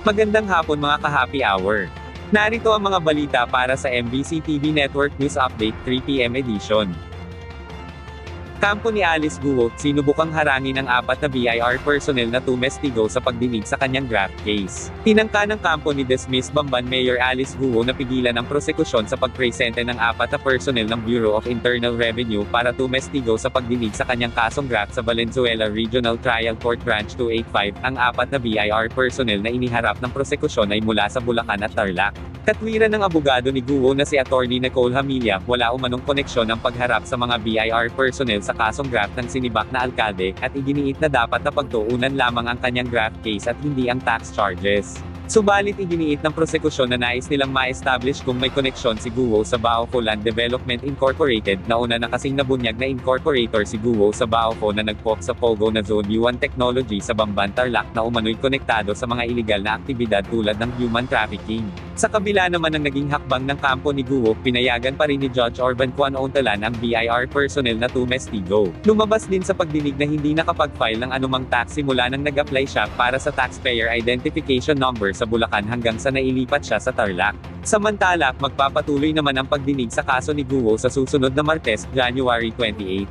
Magandang hapon mga ka-happy hour. Narito ang mga balita para sa MBC TV Network News Update 3 PM edition. Kampo ni Alice Guo, sinubukang harangin ng 4 na BIR personnel na tumestigo sa pagdinig sa kanyang graft case. Tinangka ng kampo ni Dismiss Bamban Mayor Alice Guo na pigilan ang prosekusyon sa pagpresente ng 4 na personnel ng Bureau of Internal Revenue para tumestigo sa pagdinig sa kanyang kasong graft sa Valenzuela Regional Trial Court Branch 285. Ang 4 na BIR personnel na iniharap ng prosekusyon ay mula sa Bulacan at Tarlac. Katwiran ng abogado ni Guo na si Attorney Nicole Hamilla, wala umanong koneksyon ang pagharap sa mga BIR personnel sa kasong graft ng sinibak na alkalde, at iginiit na dapat na pagtuunan lamang ang kanyang graft case at hindi ang tax charges. Subalit iginiit ng prosekusyon na nais nilang ma-establish kung may koneksyon si Guo sa Baoco Land Development Incorporated. Nauna na kasing nabunyag na incorporator si Guo sa Baoco na nagpok sa Pogo na Zone U1 Technology sa Bamban, Tarlac na umano'y konektado sa mga iligal na aktibidad tulad ng human trafficking. Sa kabila naman ng naging hakbang ng kampo ni Guo, pinayagan pa rin ni Judge Orban Juan Ontalan ang BIR personnel na tumestigo. Lumabas din sa pagdinig na hindi nakapag-file ng anumang tax simula nang nag-apply siya para sa Taxpayer Identification Number sa Bulacan hanggang sa nailipat siya sa Tarlac. Samantala, magpapatuloy naman ang pagdinig sa kaso ni Guo sa susunod na Martes, January 28.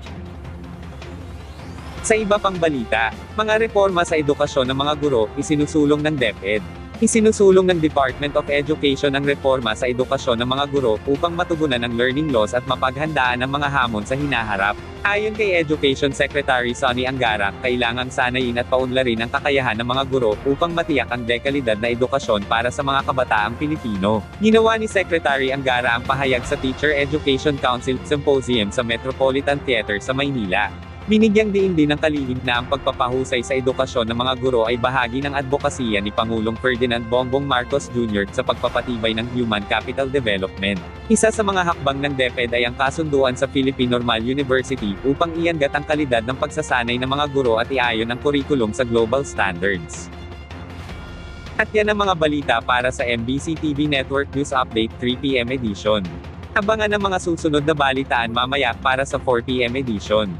Sa iba pang balita, mga reforma sa edukasyon ng mga guro, isinusulong ng DepEd. Isinusulong ng Department of Education ang reforma sa edukasyon ng mga guro upang matugunan ang learning loss at mapaghandaan ang mga hamon sa hinaharap. Ayon kay Education Secretary Sonny Angara, kailangang sanayin at paunlarin ang kakayahan ng mga guro upang matiyak ang dekalidad na edukasyon para sa mga kabataang Pilipino. Ginawa ni Secretary Angara ang pahayag sa Teacher Education Council Symposium sa Metropolitan Theater sa Maynila. Binigyang diin din ng kalihim na ang pagpapahusay sa edukasyon ng mga guro ay bahagi ng advokasya ni Pangulong Ferdinand Bongbong Marcos Jr. sa pagpapatibay ng human capital development. Isa sa mga hakbang ng DepEd ay ang kasunduan sa Philippine Normal University upang iangat ang kalidad ng pagsasanay ng mga guro at iayon ang kurikulum sa global standards. At yan ang mga balita para sa MBC TV Network News Update 3 PM edition. Abangan ang mga susunod na balitaan mamaya para sa 4 PM edition.